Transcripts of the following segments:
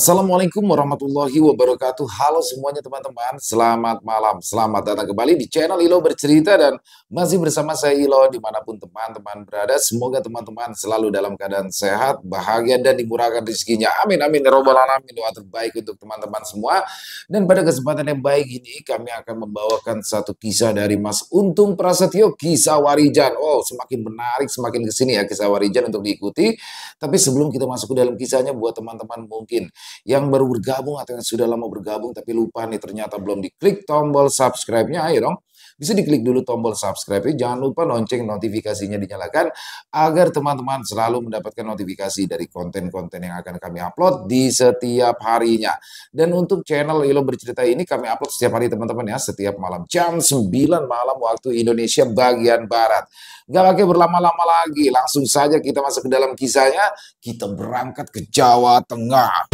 Assalamualaikum warahmatullahi wabarakatuh. Halo semuanya teman-teman, selamat malam. Selamat datang kembali di channel Ilo Bercerita dan masih bersama saya Ilo dimanapun teman-teman berada. Semoga teman-teman selalu dalam keadaan sehat, bahagia dan dimurahkan rezekinya. Amin amin ya robbal alamin. Doa terbaik untuk teman-teman semua. Dan pada kesempatan yang baik ini kami akan membawakan satu kisah dari Mas Untung Prasetyo, kisah Warijan. Oh, semakin menarik semakin kesini ya kisah Warijan untuk diikuti. Tapi sebelum kita masuk ke dalam kisahnya, buat teman-teman mungkin yang baru bergabung atau yang sudah lama bergabung tapi lupa nih ternyata belum diklik tombol subscribe-nya, ayo dong. Bisa diklik dulu tombol subscribe-nya, jangan lupa lonceng notifikasinya dinyalakan agar teman-teman selalu mendapatkan notifikasi dari konten-konten yang akan kami upload di setiap harinya. Dan untuk channel Ilo Bercerita ini kami upload setiap hari teman-teman ya, setiap malam jam 9 malam waktu Indonesia bagian Barat. Gak pakai berlama-lama lagi, langsung saja kita masuk ke dalam kisahnya. Kita berangkat ke Jawa Tengah.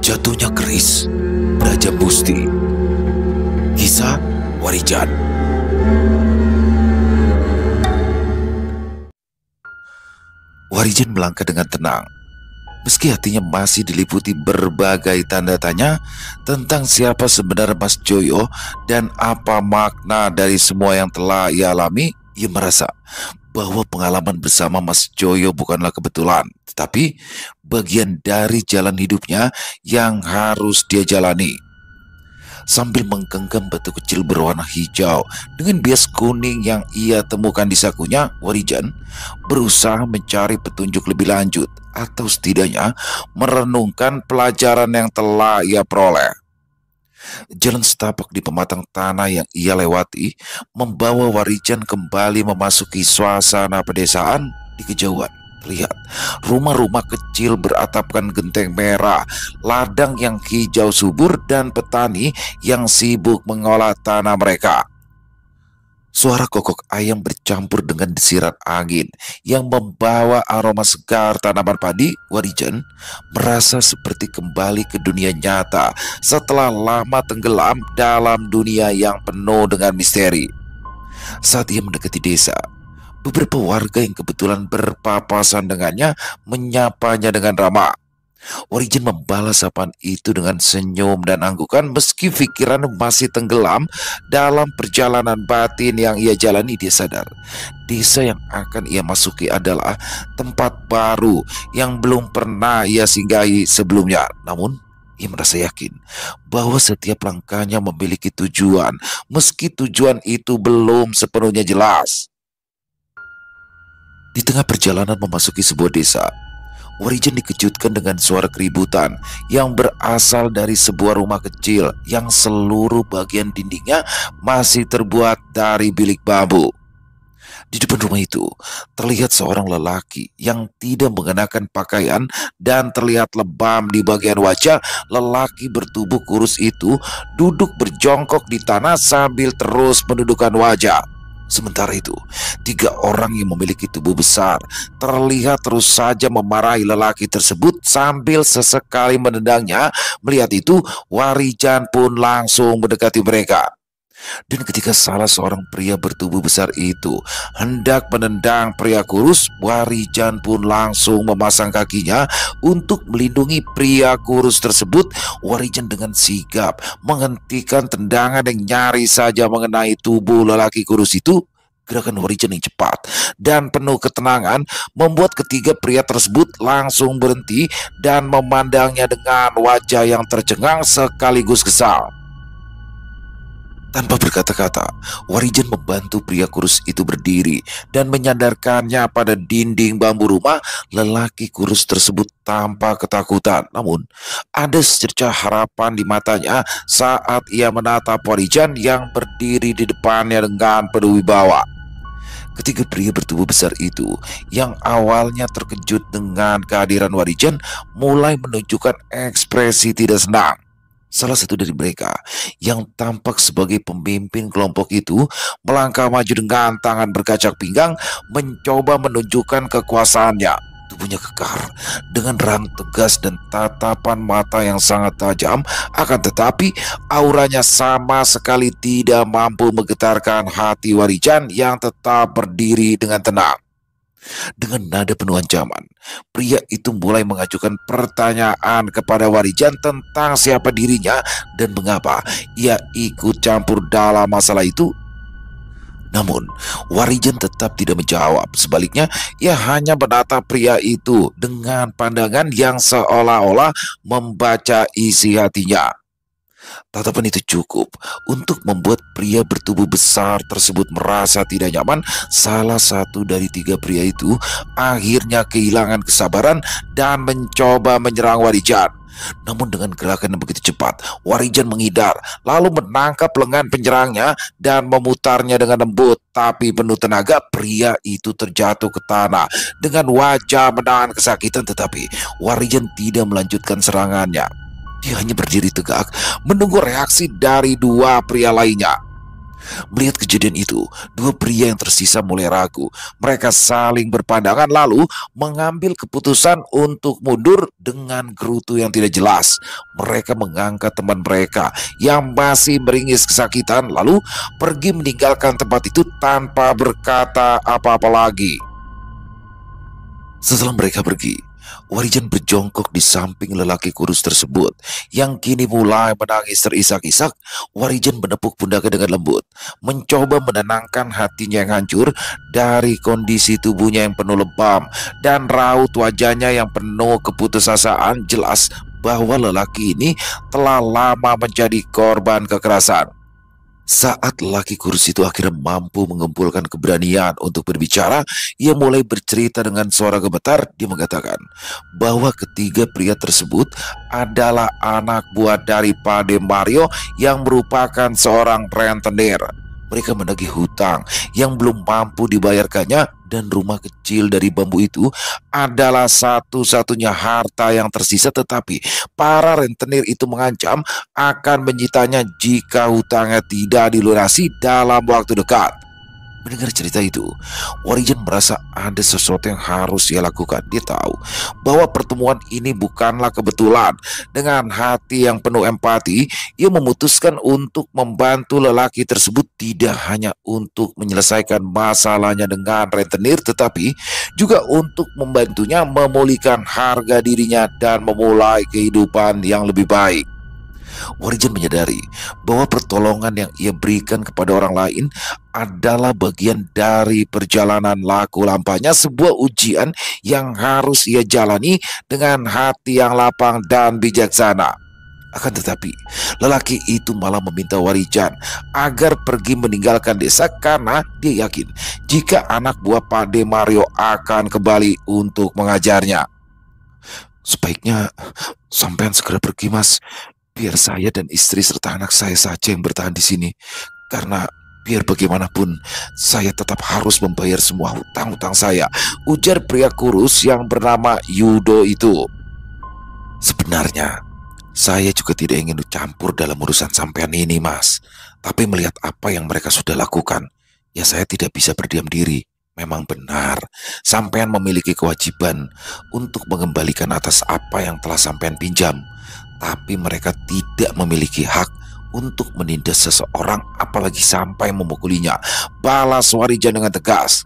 Jatuhnya keris Braja Musti. Kisah Warijan. Warijan melangkah dengan tenang, meski hatinya masih diliputi berbagai tanda tanya tentang siapa sebenarnya Mas Joyo dan apa makna dari semua yang telah ia alami. Ia merasa bahwa pengalaman bersama Mas Joyo bukanlah kebetulan, tetapi bagian dari jalan hidupnya yang harus dia jalani. Sambil menggenggam batu kecil berwarna hijau dengan bias kuning yang ia temukan di sakunya, Warijan berusaha mencari petunjuk lebih lanjut atau setidaknya merenungkan pelajaran yang telah ia peroleh. Jalan setapak di pematang tanah yang ia lewati membawa Warijan kembali memasuki suasana pedesaan. Di kejauhan terlihat rumah-rumah kecil beratapkan genteng merah, ladang yang hijau subur, dan petani yang sibuk mengolah tanah mereka. Suara kokok ayam bercampur dengan desiran angin yang membawa aroma segar tanaman padi. Warijan merasa seperti kembali ke dunia nyata setelah lama tenggelam dalam dunia yang penuh dengan misteri. Saat ia mendekati desa, beberapa warga yang kebetulan berpapasan dengannya menyapanya dengan ramah. Warijan membalas sapaan itu dengan senyum dan anggukan meski pikiran masih tenggelam dalam perjalanan batin yang ia jalani. Dia sadar desa yang akan ia masuki adalah tempat baru yang belum pernah ia singgahi sebelumnya. Namun ia merasa yakin bahwa setiap langkahnya memiliki tujuan, meski tujuan itu belum sepenuhnya jelas. Di tengah perjalanan memasuki sebuah desa, Warijan dikejutkan dengan suara keributan yang berasal dari sebuah rumah kecil yang seluruh bagian dindingnya masih terbuat dari bilik bambu. Di depan rumah itu terlihat seorang lelaki yang tidak mengenakan pakaian dan terlihat lebam di bagian wajah. Lelaki bertubuh kurus itu duduk berjongkok di tanah sambil terus menundukkan wajah. Sementara itu, tiga orang yang memiliki tubuh besar terlihat terus saja memarahi lelaki tersebut sambil sesekali menendangnya. Melihat itu, Warijan pun langsung mendekati mereka. Dan ketika salah seorang pria bertubuh besar itu hendak menendang pria kurus, Warijan pun langsung memasang kakinya untuk melindungi pria kurus tersebut. Warijan dengan sigap menghentikan tendangan yang nyaris saja mengenai tubuh lelaki kurus itu. Gerakan Warijan yang cepat dan penuh ketenangan membuat ketiga pria tersebut langsung berhenti dan memandangnya dengan wajah yang tercengang sekaligus kesal. Tanpa berkata-kata, Warijan membantu pria kurus itu berdiri dan menyandarkannya pada dinding bambu rumah. Lelaki kurus tersebut tampak ketakutan, namun ada secercah harapan di matanya saat ia menatap Warijan yang berdiri di depannya dengan penuh wibawa. Ketiga pria bertubuh besar itu yang awalnya terkejut dengan kehadiran Warijan mulai menunjukkan ekspresi tidak senang. Salah satu dari mereka yang tampak sebagai pemimpin kelompok itu melangkah maju dengan tangan berkacak pinggang mencoba menunjukkan kekuasaannya. Tubuhnya kekar dengan rang tegas dan tatapan mata yang sangat tajam, akan tetapi auranya sama sekali tidak mampu menggetarkan hati Warijan yang tetap berdiri dengan tenang. Dengan nada penuh ancaman, pria itu mulai mengajukan pertanyaan kepada Warijan tentang siapa dirinya dan mengapa ia ikut campur dalam masalah itu. Namun, Warijan tetap tidak menjawab. Sebaliknya, ia hanya menatap pria itu dengan pandangan yang seolah-olah membaca isi hatinya. Tatapan itu cukup untuk membuat pria bertubuh besar tersebut merasa tidak nyaman. Salah satu dari tiga pria itu akhirnya kehilangan kesabaran dan mencoba menyerang Warijan. Namun dengan gerakan yang begitu cepat, Warijan menghindar, lalu menangkap lengan penyerangnya dan memutarnya dengan lembut. Tapi penuh tenaga, pria itu terjatuh ke tanah dengan wajah menahan kesakitan. Tetapi Warijan tidak melanjutkan serangannya. Dia hanya berdiri tegak, menunggu reaksi dari dua pria lainnya. Melihat kejadian itu, dua pria yang tersisa mulai ragu. Mereka saling berpandangan lalu mengambil keputusan untuk mundur dengan gerutu yang tidak jelas. Mereka mengangkat teman mereka yang masih meringis kesakitan, lalu pergi meninggalkan tempat itu tanpa berkata apa-apa lagi. Setelah mereka pergi, Warijan berjongkok di samping lelaki kurus tersebut yang kini mulai menangis terisak-isak. Warijan menepuk pundaknya dengan lembut, mencoba menenangkan hatinya yang hancur dari kondisi tubuhnya yang penuh lebam dan raut wajahnya yang penuh keputusasaan. Jelas bahwa lelaki ini telah lama menjadi korban kekerasan. Saat lelaki kurus itu akhirnya mampu mengumpulkan keberanian untuk berbicara, ia mulai bercerita dengan suara gemetar. Dia mengatakan bahwa ketiga pria tersebut adalah anak buah dari Pade Mario yang merupakan seorang rentenir. Mereka menagih hutang yang belum mampu dibayarkannya, dan rumah kecil dari bambu itu adalah satu-satunya harta yang tersisa. Tetapi para rentenir itu mengancam akan menyitanya jika hutangnya tidak dilunasi dalam waktu dekat. Mendengar cerita itu, Warijan merasa ada sesuatu yang harus ia lakukan. Dia tahu bahwa pertemuan ini bukanlah kebetulan. Dengan hati yang penuh empati, ia memutuskan untuk membantu lelaki tersebut, tidak hanya untuk menyelesaikan masalahnya dengan rentenir, tetapi juga untuk membantunya memulihkan harga dirinya dan memulai kehidupan yang lebih baik. Warijan menyadari bahwa pertolongan yang ia berikan kepada orang lain adalah bagian dari perjalanan laku lampanya, sebuah ujian yang harus ia jalani dengan hati yang lapang dan bijaksana. Akan tetapi, lelaki itu malah meminta Warijan agar pergi meninggalkan desa karena dia yakin jika anak buah Pade Mario akan kembali untuk mengajarnya. Sebaiknya sampean segera pergi, Mas. Biar saya dan istri serta anak saya saja yang bertahan di sini. Karena biar bagaimanapun saya tetap harus membayar semua hutang-hutang saya, ujar pria kurus yang bernama Yudo itu. Sebenarnya saya juga tidak ingin campur dalam urusan sampean ini, Mas. Tapi melihat apa yang mereka sudah lakukan, ya saya tidak bisa berdiam diri. Memang benar, sampean memiliki kewajiban untuk mengembalikan atas apa yang telah sampean pinjam. Tapi mereka tidak memiliki hak untuk menindas seseorang, apalagi sampai memukulinya, balas Warijan dengan tegas.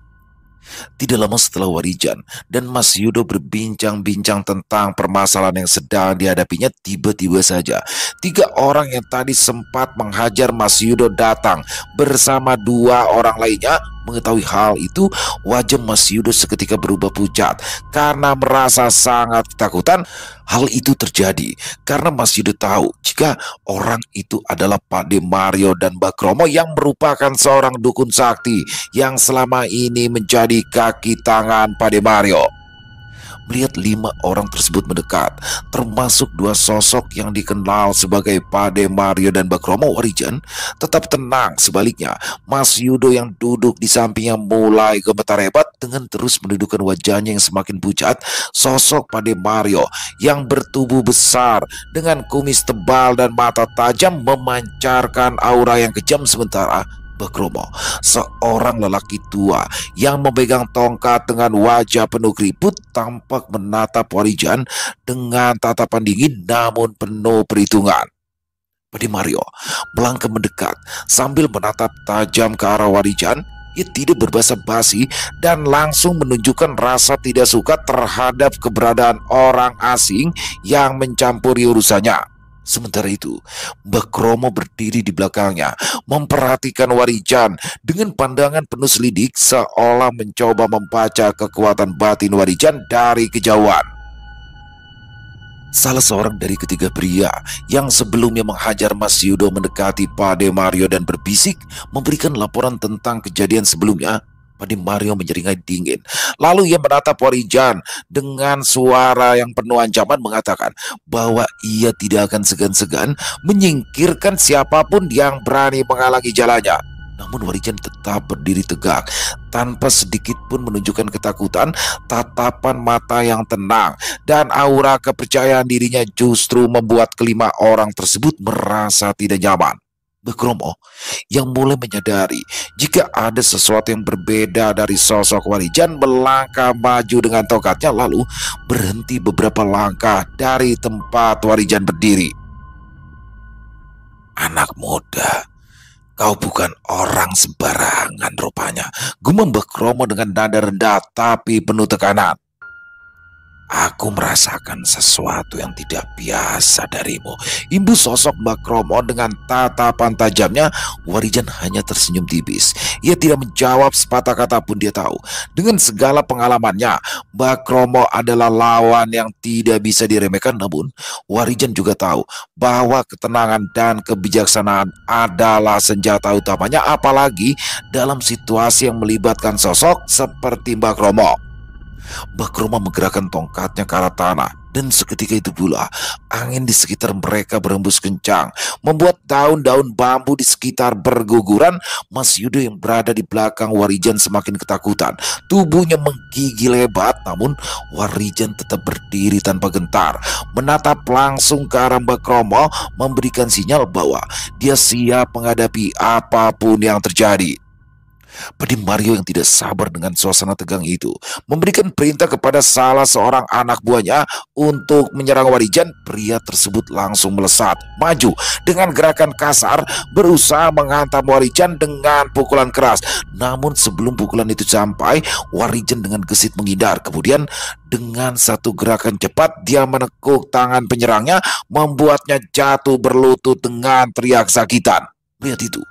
Tidak lama setelah Warijan dan Mas Yudo berbincang-bincang tentang permasalahan yang sedang dihadapinya, tiba-tiba saja tiga orang yang tadi sempat menghajar Mas Yudo datang bersama dua orang lainnya. Mengetahui hal itu, wajah Mas Yudo seketika berubah pucat karena merasa sangat ketakutan. Hal itu terjadi karena Mas Yudo tahu jika orang itu adalah Pade Mario dan Bakromo yang merupakan seorang dukun sakti yang selama ini menjadi kaki tangan Pade Mario. Melihat 5 orang tersebut mendekat, termasuk 2 sosok yang dikenal sebagai Pade Mario dan Bakromo, Warijan tetap tenang. Sebaliknya, Mas Yudo yang duduk di sampingnya mulai gemetar hebat. Dengan terus menundukkan wajahnya yang semakin pucat, sosok Pade Mario yang bertubuh besar dengan kumis tebal dan mata tajam memancarkan aura yang kejam, sementara Bakromo, seorang lelaki tua yang memegang tongkat dengan wajah penuh keriput, tampak menatap Warijan dengan tatapan dingin namun penuh perhitungan. Pade Mario melangkah mendekat sambil menatap tajam ke arah Warijan. Ia tidak berbasa basi dan langsung menunjukkan rasa tidak suka terhadap keberadaan orang asing yang mencampuri urusannya. Sementara itu, Mbak Kromo berdiri di belakangnya, memperhatikan Warijan dengan pandangan penuh selidik seolah mencoba membaca kekuatan batin Warijan dari kejauhan. Salah seorang dari ketiga pria yang sebelumnya menghajar Mas Yudo mendekati Pade Mario dan berbisik memberikan laporan tentang kejadian sebelumnya. Pade Mario menyeringai dingin. Lalu ia menatap Warijan dengan suara yang penuh ancaman mengatakan bahwa ia tidak akan segan-segan menyingkirkan siapapun yang berani menghalangi jalannya. Namun Warijan tetap berdiri tegak, tanpa sedikit pun menunjukkan ketakutan. Tatapan mata yang tenang dan aura kepercayaan dirinya justru membuat kelima orang tersebut merasa tidak nyaman. Mbak Kromo yang mulai menyadari jika ada sesuatu yang berbeda dari sosok Warijan melangkah maju dengan tongkatnya, lalu berhenti beberapa langkah dari tempat Warijan berdiri. "Anak muda, kau bukan orang sembarangan rupanya," gumam Mbak Kromo dengan nada rendah tapi penuh tekanan. "Aku merasakan sesuatu yang tidak biasa darimu," imbus sosok Mbak Kromo dengan tatapan tajamnya. Warijan hanya tersenyum tipis. Ia tidak menjawab sepatah kata pun. Dia tahu dengan segala pengalamannya, Mbak Kromo adalah lawan yang tidak bisa diremehkan. Namun Warijan juga tahu bahwa ketenangan dan kebijaksanaan adalah senjata utamanya, apalagi dalam situasi yang melibatkan sosok seperti Mbak Kromo. Mbak Kromo menggerakkan tongkatnya ke arah tanah, dan seketika itu pula angin di sekitar mereka berembus kencang, membuat daun-daun bambu di sekitar berguguran. Mas Yudo yang berada di belakang Warijan semakin ketakutan. Tubuhnya menggigil hebat, namun Warijan tetap berdiri tanpa gentar, menatap langsung ke arah Mbak Kromo, memberikan sinyal bahwa dia siap menghadapi apapun yang terjadi. Pade Mario yang tidak sabar dengan suasana tegang itu memberikan perintah kepada salah seorang anak buahnya untuk menyerang Warijan. Pria tersebut langsung melesat maju dengan gerakan kasar, berusaha menghantam Warijan dengan pukulan keras. Namun sebelum pukulan itu sampai, Warijan dengan gesit menghindar. Kemudian dengan satu gerakan cepat dia menekuk tangan penyerangnya, membuatnya jatuh berlutut dengan teriak sakitan. Lihat itu,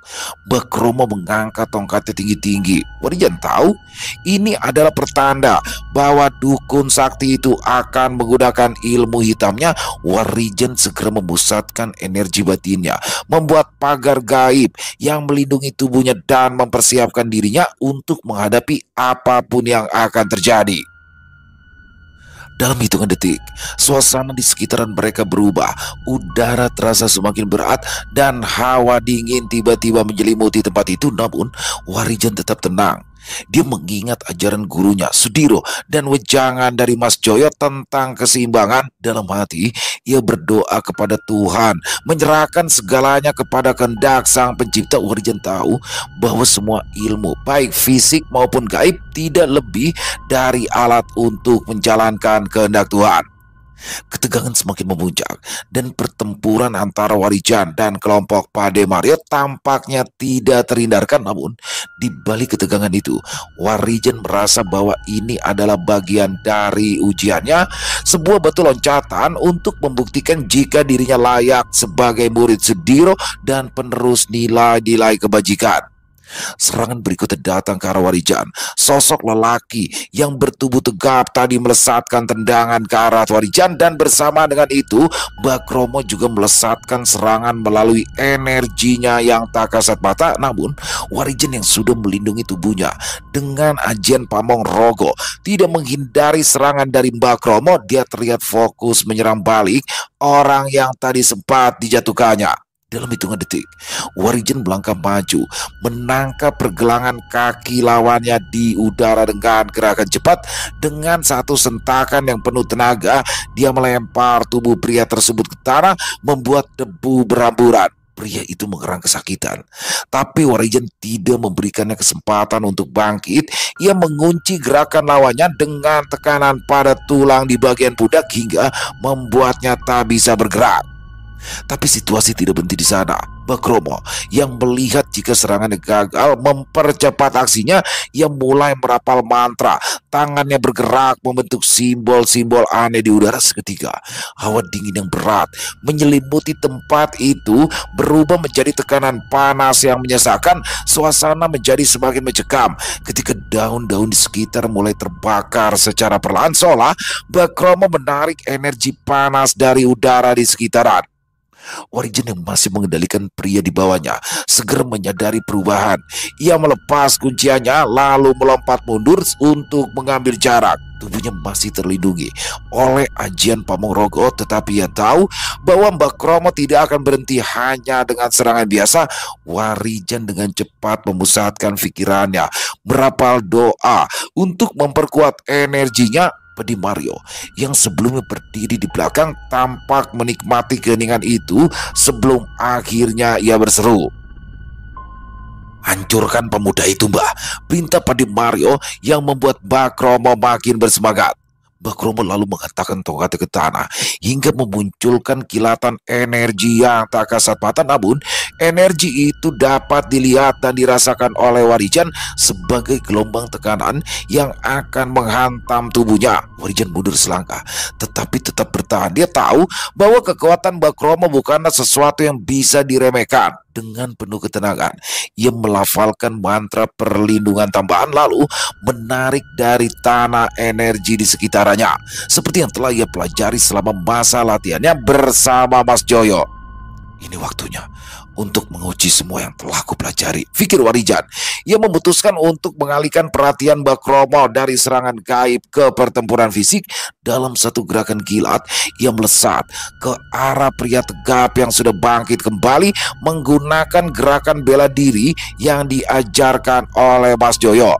Mbak Kromo mengangkat tongkatnya tinggi-tinggi. Warijan tahu ini adalah pertanda bahwa dukun sakti itu akan menggunakan ilmu hitamnya. Warijan segera memusatkan energi batinnya, membuat pagar gaib yang melindungi tubuhnya dan mempersiapkan dirinya untuk menghadapi apapun yang akan terjadi. Dalam hitungan detik, suasana di sekitaran mereka berubah. Udara terasa semakin berat dan hawa dingin tiba-tiba menyelimuti tempat itu. Namun Warijan tetap tenang. Dia mengingat ajaran gurunya Sudiro dan wejangan dari Mas Joyo tentang keseimbangan. Dalam hati ia berdoa kepada Tuhan, menyerahkan segalanya kepada kehendak Sang Pencipta. Warijan tahu bahwa semua ilmu, baik fisik maupun gaib, tidak lebih dari alat untuk menjalankan kehendak Tuhan. Ketegangan semakin memuncak dan pertempuran antara Warijan dan kelompok Pade Mario tampaknya tidak terhindarkan. Namun di balik ketegangan itu, Warijan merasa bahwa ini adalah bagian dari ujiannya, sebuah batu loncatan untuk membuktikan jika dirinya layak sebagai murid Sudiro dan penerus nilai-nilai kebajikan. Serangan berikutnya datang ke arah Warijan. Sosok lelaki yang bertubuh tegap tadi melesatkan tendangan ke arah Warijan, dan bersama dengan itu Mbak Kromo juga melesatkan serangan melalui energinya yang tak kasat mata. Namun Warijan yang sudah melindungi tubuhnya dengan ajian Pamong Rogo tidak menghindari serangan dari Mbak Kromo. Dia terlihat fokus menyerang balik orang yang tadi sempat dijatuhkannya. Dalam hitungan detik, Warijan melangkah maju, menangkap pergelangan kaki lawannya di udara dengan gerakan cepat. Dengan satu sentakan yang penuh tenaga, dia melempar tubuh pria tersebut ke tanah, membuat debu beramburan. Pria itu mengerang kesakitan, tapi Warijan tidak memberikannya kesempatan untuk bangkit. Ia mengunci gerakan lawannya dengan tekanan pada tulang di bagian pundak hingga membuatnya tak bisa bergerak. Tapi situasi tidak berhenti di sana. Bakromo yang melihat jika serangannya gagal mempercepat aksinya. Ia mulai merapal mantra. Tangannya bergerak membentuk simbol-simbol aneh di udara. Seketika hawa dingin yang berat menyelimuti tempat itu berubah menjadi tekanan panas yang menyesakan. Suasana menjadi semakin mencekam ketika daun-daun di sekitar mulai terbakar secara perlahan, seolah Bakromo menarik energi panas dari udara di sekitaran. Warijan yang masih mengendalikan pria di bawahnya segera menyadari perubahan. Ia melepas kunciannya lalu melompat mundur untuk mengambil jarak. Tubuhnya masih terlindungi oleh ajian Pamongrogo, tetapi ia tahu bahwa Bakromo tidak akan berhenti hanya dengan serangan biasa. Warijan dengan cepat memusatkan pikirannya, merapal doa untuk memperkuat energinya. Pedi Mario yang sebelumnya berdiri di belakang tampak menikmati keheningan itu sebelum akhirnya ia berseru, "Hancurkan pemuda itu, Mbah," perintah Pedi Mario yang membuat Bakromo makin bersemangat. Bakromo lalu menghentakkan tongkatnya ke tanah hingga memunculkan kilatan energi yang tak kasat mata. Namun energi itu dapat dilihat dan dirasakan oleh Warijan sebagai gelombang tekanan yang akan menghantam tubuhnya. Warijan mundur selangkah tetapi tetap bertahan. Dia tahu bahwa kekuatan Bakromo bukanlah sesuatu yang bisa diremehkan. Dengan penuh ketenangan ia melafalkan mantra perlindungan tambahan lalu menarik dari tanah energi di sekitarnya seperti yang telah ia pelajari selama masa latihannya bersama Mas Joyo. Ini waktunya untuk menguji semua yang telah kupelajari, pikir Warijan. Ia memutuskan untuk mengalihkan perhatian Bakromo dari serangan gaib ke pertempuran fisik. Dalam satu gerakan kilat, ia melesat ke arah pria tegap yang sudah bangkit kembali menggunakan gerakan bela diri yang diajarkan oleh Mas Joyo.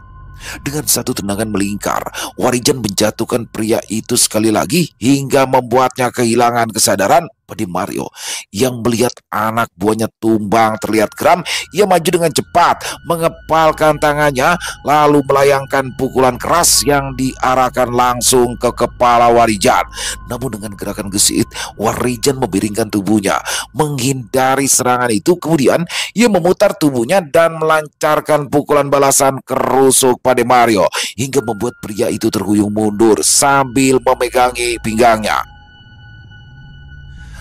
Dengan satu tendangan melingkar, Warijan menjatuhkan pria itu sekali lagi hingga membuatnya kehilangan kesadaran. Pedi Mario yang melihat anak buahnya tumbang terlihat geram. Ia maju dengan cepat, mengepalkan tangannya lalu melayangkan pukulan keras yang diarahkan langsung ke kepala Warijan. Namun dengan gerakan gesit, Warijan memiringkan tubuhnya menghindari serangan itu. Kemudian ia memutar tubuhnya dan melancarkan pukulan balasan kerusuk pada Mario hingga membuat pria itu terhuyung mundur sambil memegangi pinggangnya.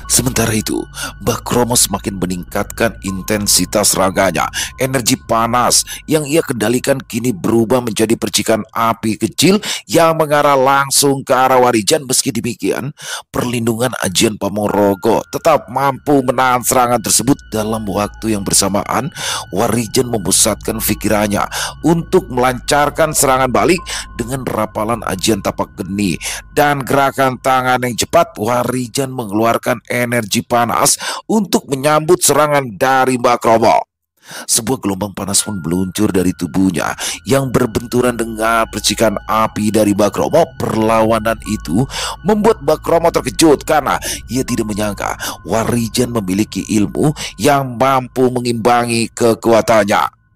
Sementara itu, Bakromo semakin meningkatkan intensitas raganya. Energi panas yang ia kendalikan kini berubah menjadi percikan api kecil yang mengarah langsung ke arah Warijan. Meski demikian, perlindungan ajian Pamongrogo tetap mampu menahan serangan tersebut. Dalam waktu yang bersamaan, Warijan memusatkan pikirannya untuk melancarkan serangan balik dengan rapalan ajian tapak geni dan gerakan tangan yang cepat. Warijan mengeluarkan energi panas untuk menyambut serangan dari Bakromo. Sebuah gelombang panas pun meluncur dari tubuhnya yang berbenturan dengan percikan api dari Bakromo. Perlawanan itu membuat Bakromo terkejut karena ia tidak menyangka Warijan memiliki ilmu yang mampu mengimbangi kekuatannya.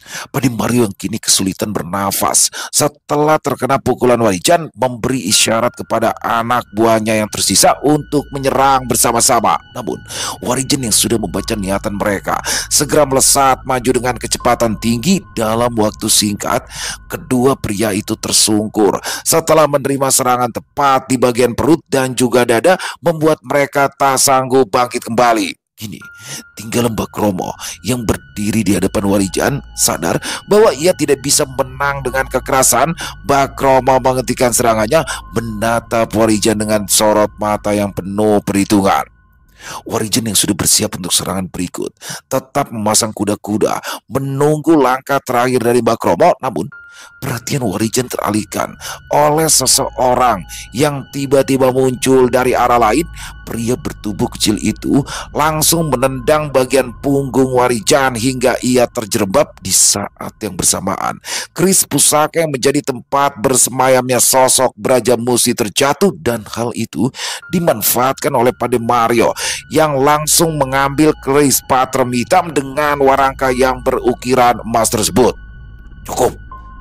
Pedi Mario yang kini kesulitan bernafas setelah terkena pukulan Warijan memberi isyarat kepada anak buahnya yang tersisa untuk menyerang bersama-sama. Namun Warijan yang sudah membaca niatan mereka segera melesat maju dengan kecepatan tinggi. Dalam waktu singkat, kedua pria itu tersungkur setelah menerima serangan tepat di bagian perut dan juga dada, membuat mereka tak sanggup bangkit kembali. Kini tinggal Bakromo yang berdiri di hadapan Warijan sadar bahwa ia tidak bisa menang dengan kekerasan. Bakromo menghentikan serangannya, menatap Warijan dengan sorot mata yang penuh perhitungan. Warijan yang sudah bersiap untuk serangan berikut tetap memasang kuda-kuda menunggu langkah terakhir dari Bakromo. Namun perhatian Warijan teralihkan oleh seseorang yang tiba-tiba muncul dari arah lain. Pria bertubuh kecil itu langsung menendang bagian punggung Warijan hingga ia terjerembab. Di saat yang bersamaan, keris pusaka yang menjadi tempat bersemayamnya sosok Braja Musti terjatuh, dan hal itu dimanfaatkan oleh Pade Mario yang langsung mengambil keris patrem hitam dengan warangka yang berukiran emas tersebut. "Cukup,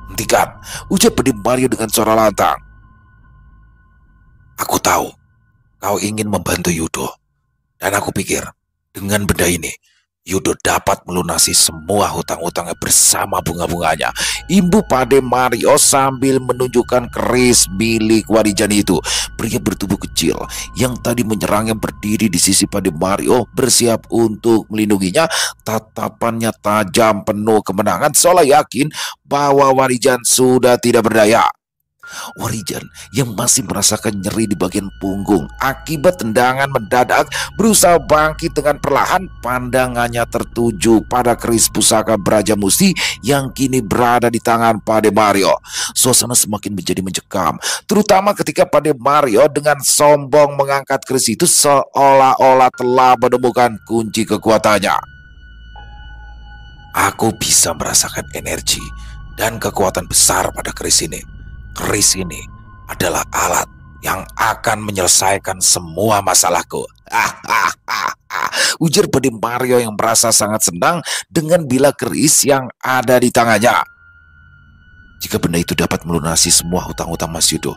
hentikan," ucap Pade Mario dengan suara lantang. "Aku tahu kau ingin membantu Yudo, Dan aku pikir, dengan benda ini, Yudo dapat melunasi semua hutang-hutangnya bersama bunga-bunganya. Imbu Pade Mario sambil menunjukkan keris milik Warijan itu. Pria bertubuh kecil yang tadi menyerangnya berdiri di sisi Pade Mario, bersiap untuk melindunginya. Tatapannya tajam penuh kemenangan, seolah yakin bahwa Warijan sudah tidak berdaya. Warijan yang masih merasakan nyeri di bagian punggung akibat tendangan mendadak berusaha bangkit dengan perlahan. Pandangannya tertuju pada keris pusaka Brajamusti yang kini berada di tangan Pade Mario. Suasana semakin menjadi mencekam, terutama ketika Pade Mario dengan sombong mengangkat keris itu seolah-olah telah menemukan kunci kekuatannya. Aku bisa merasakan energi dan kekuatan besar pada keris ini. Keris ini adalah alat yang akan menyelesaikan semua masalahku. Ujar Pade Mario yang merasa sangat senang dengan bilah keris yang ada di tangannya. Jika benda itu dapat melunasi semua hutang-hutang Mas Yudo,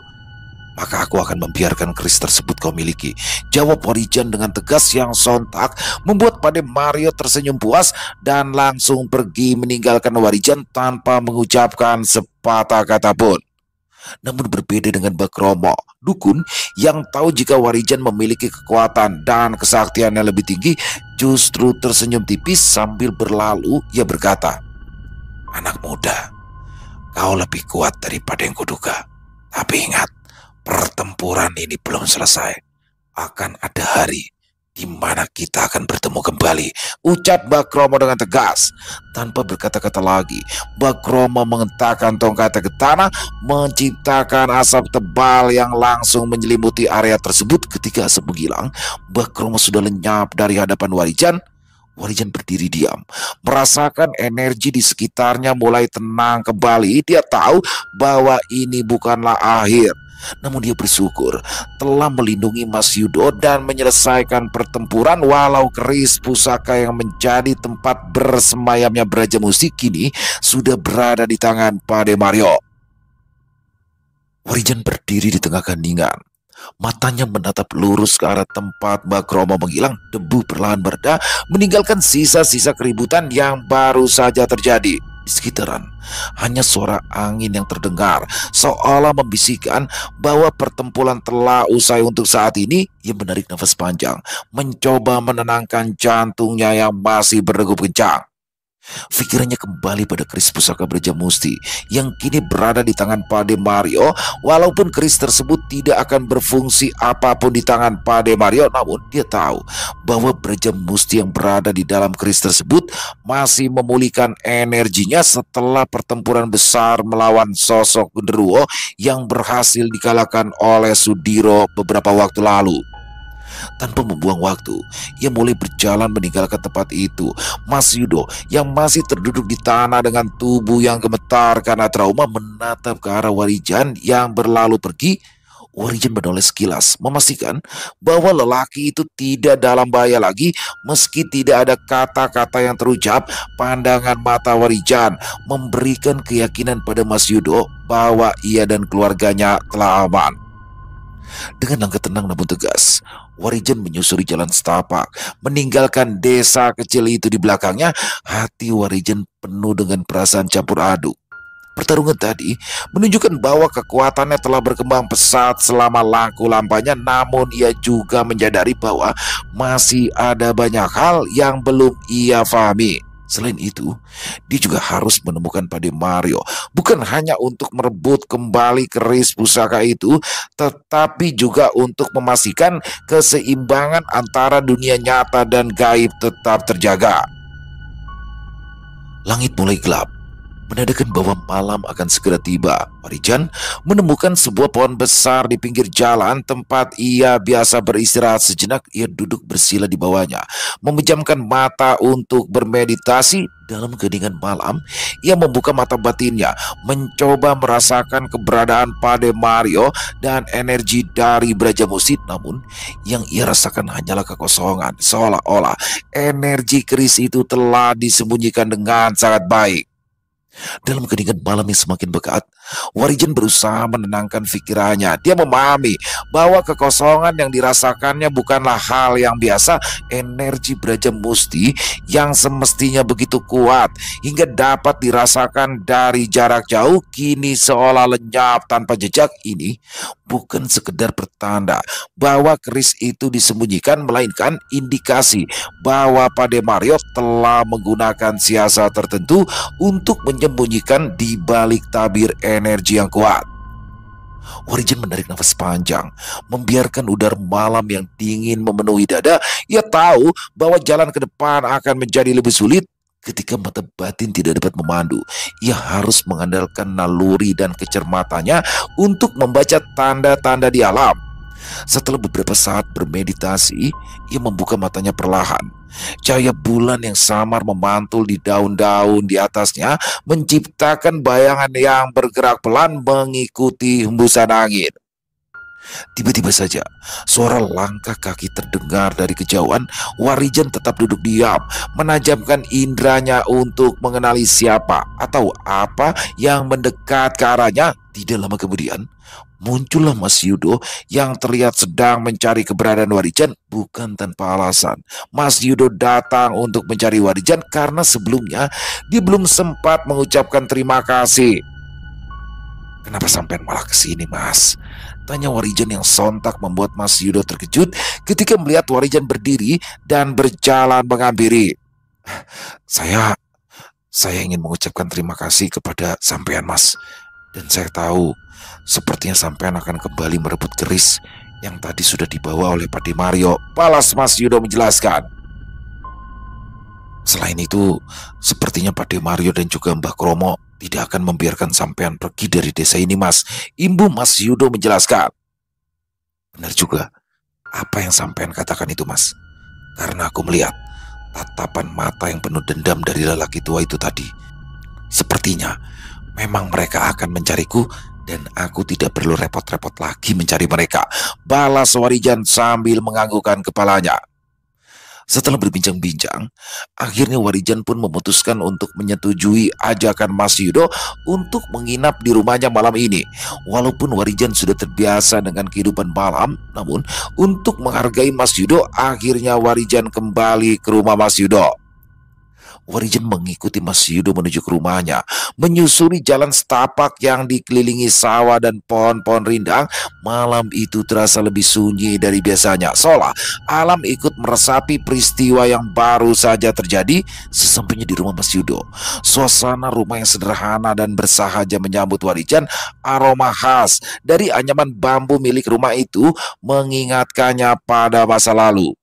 maka aku akan membiarkan keris tersebut kau miliki, jawab Warijan dengan tegas yang sontak membuat Pade Mario tersenyum puas dan langsung pergi meninggalkan Warijan tanpa mengucapkan sepatah kata pun. Namun berbeda dengan Bakromo, dukun yang tahu jika Warijan memiliki kekuatan dan kesaktian yang lebih tinggi, justru tersenyum tipis sambil berlalu. Ia berkata, "Anak muda, kau lebih kuat daripada yang kuduga. Tapi ingat, pertempuran ini belum selesai. Akan ada hari di mana kita akan bertemu kembali," ucap Bakromo dengan tegas. Tanpa berkata-kata lagi, Bakromo mengentakkan tongkatnya ke tanah, menciptakan asap tebal yang langsung menyelimuti area tersebut. Ketika asap menghilang, Bakromo sudah lenyap dari hadapan Warijan. Warijan berdiri diam, merasakan energi di sekitarnya mulai tenang kembali. Dia tahu bahwa ini bukanlah akhir, namun dia bersyukur telah melindungi Mas Yudo dan menyelesaikan pertempuran. Walau keris pusaka yang menjadi tempat bersemayamnya Brajamusti kini sudah berada di tangan Pade Mario. Warijan berdiri di tengah keheningan. Matanya menatap lurus ke arah tempat Bakromo menghilang. Debu perlahan mereda, meninggalkan sisa-sisa keributan yang baru saja terjadi. Di sekitaran hanya suara angin yang terdengar, seolah membisikkan bahwa pertempuran telah usai untuk saat ini. Ia menarik nafas panjang, mencoba menenangkan jantungnya yang masih berdegup kencang. Pikirannya kembali pada keris pusaka Brajamusti yang kini berada di tangan Pade Mario. Walaupun keris tersebut tidak akan berfungsi apapun di tangan Pade Mario, namun dia tahu bahwa Brajamusti yang berada di dalam keris tersebut masih memulihkan energinya setelah pertempuran besar melawan sosok genderuwo yang berhasil dikalahkan oleh Sudiro beberapa waktu lalu. Tanpa membuang waktu, ia mulai berjalan meninggalkan tempat itu. Mas Yudo yang masih terduduk di tanah dengan tubuh yang gemetar karena trauma menatap ke arah Warijan yang berlalu pergi. Warijan menoleh sekilas, memastikan bahwa lelaki itu tidak dalam bahaya lagi. Meski tidak ada kata-kata yang terucap, pandangan mata Warijan memberikan keyakinan pada Mas Yudo bahwa ia dan keluarganya telah aman. Dengan langkah tenang namun tegas, Warijan menyusuri jalan setapak, meninggalkan desa kecil itu di belakangnya. Hati Warijan penuh dengan perasaan campur aduk. Pertarungan tadi menunjukkan bahwa kekuatannya telah berkembang pesat selama laku lampanya, namun ia juga menyadari bahwa masih ada banyak hal yang belum ia pahami. Selain itu, dia juga harus menemukan Pade Mario, bukan hanya untuk merebut kembali keris pusaka itu, tetapi juga untuk memastikan keseimbangan antara dunia nyata dan gaib tetap terjaga. Langit mulai gelap, menandakan bahwa malam akan segera tiba. Warijan menemukan sebuah pohon besar di pinggir jalan tempat ia biasa beristirahat sejenak. Ia duduk bersila di bawahnya, memejamkan mata untuk bermeditasi. Dalam keheningan malam, ia membuka mata batinnya, mencoba merasakan keberadaan Pade Mario dan energi dari Brajamusti. Namun yang ia rasakan hanyalah kekosongan, seolah-olah energi keris itu telah disembunyikan dengan sangat baik. Dalam keheningan malam yang semakin pekat, Warijan berusaha menenangkan pikirannya. Dia memahami bahwa kekosongan yang dirasakannya bukanlah hal yang biasa. Energi Braja Musti yang semestinya begitu kuat hingga dapat dirasakan dari jarak jauh kini seolah lenyap tanpa jejak. Ini bukan sekedar pertanda bahwa keris itu disembunyikan, melainkan indikasi bahwa Pademario telah menggunakan siasat tertentu untuk menyembunyikan di balik tabir energi yang kuat. Warijan menarik nafas panjang, membiarkan udara malam yang dingin memenuhi dada. Ia tahu bahwa jalan ke depan akan menjadi lebih sulit. Ketika mata batin tidak dapat memandu, ia harus mengandalkan naluri dan kecermatannya untuk membaca tanda-tanda di alam. Setelah beberapa saat bermeditasi, ia membuka matanya perlahan. Cahaya bulan yang samar memantul di daun-daun di atasnya, menciptakan bayangan yang bergerak pelan mengikuti hembusan angin. Tiba-tiba saja, suara langkah kaki terdengar dari kejauhan. Warijan tetap duduk diam, menajamkan indranya untuk mengenali siapa atau apa yang mendekat ke arahnya. Tidak lama kemudian, muncullah Mas Yudo yang terlihat sedang mencari keberadaan Warijan. Bukan tanpa alasan, Mas Yudo datang untuk mencari Warijan karena sebelumnya dia belum sempat mengucapkan terima kasih. "Kenapa sampean malah kesini, Mas?" tanya Warijan yang sontak membuat Mas Yudo terkejut ketika melihat Warijan berdiri dan berjalan menghampiri. Saya ingin mengucapkan terima kasih kepada sampean, Mas. Dan saya tahu sepertinya sampean akan kembali merebut keris yang tadi sudah dibawa oleh Pademario," balas Mas Yudo menjelaskan. "Selain itu, sepertinya Pademario dan juga Mbah Kromo tidak akan membiarkan sampean pergi dari desa ini, Mas," imbu Mas Yudo menjelaskan. "Benar juga apa yang sampean katakan itu, Mas. Karena aku melihat tatapan mata yang penuh dendam dari lelaki tua itu tadi. Sepertinya memang mereka akan mencariku dan aku tidak perlu repot-repot lagi mencari mereka," balas Warijan sambil menganggukkan kepalanya. Setelah berbincang-bincang, akhirnya Warijan pun memutuskan untuk menyetujui ajakan Mas Yudo untuk menginap di rumahnya malam ini. Walaupun Warijan sudah terbiasa dengan kehidupan malam, namun untuk menghargai Mas Yudo, akhirnya Warijan kembali ke rumah Mas Yudo. Warijan mengikuti Mas Yudo menuju ke rumahnya, menyusuri jalan setapak yang dikelilingi sawah dan pohon-pohon rindang. Malam itu terasa lebih sunyi dari biasanya, seolah alam ikut meresapi peristiwa yang baru saja terjadi. Sesampainya di rumah Mas Yudo, suasana rumah yang sederhana dan bersahaja menyambut Warijan. Aroma khas dari anyaman bambu milik rumah itu mengingatkannya pada masa lalu.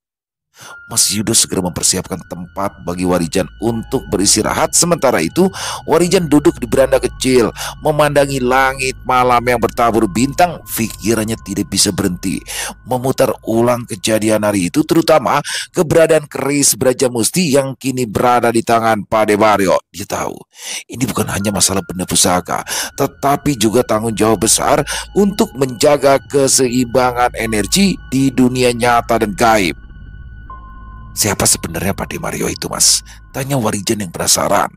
Mas Yudo segera mempersiapkan tempat bagi Warijan untuk beristirahat. Sementara itu, Warijan duduk di beranda kecil, memandangi langit malam yang bertabur bintang. Pikirannya tidak bisa berhenti memutar ulang kejadian hari itu, terutama keberadaan keris Braja Musti yang kini berada di tangan Pademario. Dia tahu ini bukan hanya masalah benda pusaka, tetapi juga tanggung jawab besar untuk menjaga keseimbangan energi di dunia nyata dan gaib. "Siapa sebenarnya Pademario itu, Mas?" tanya Warijan yang penasaran.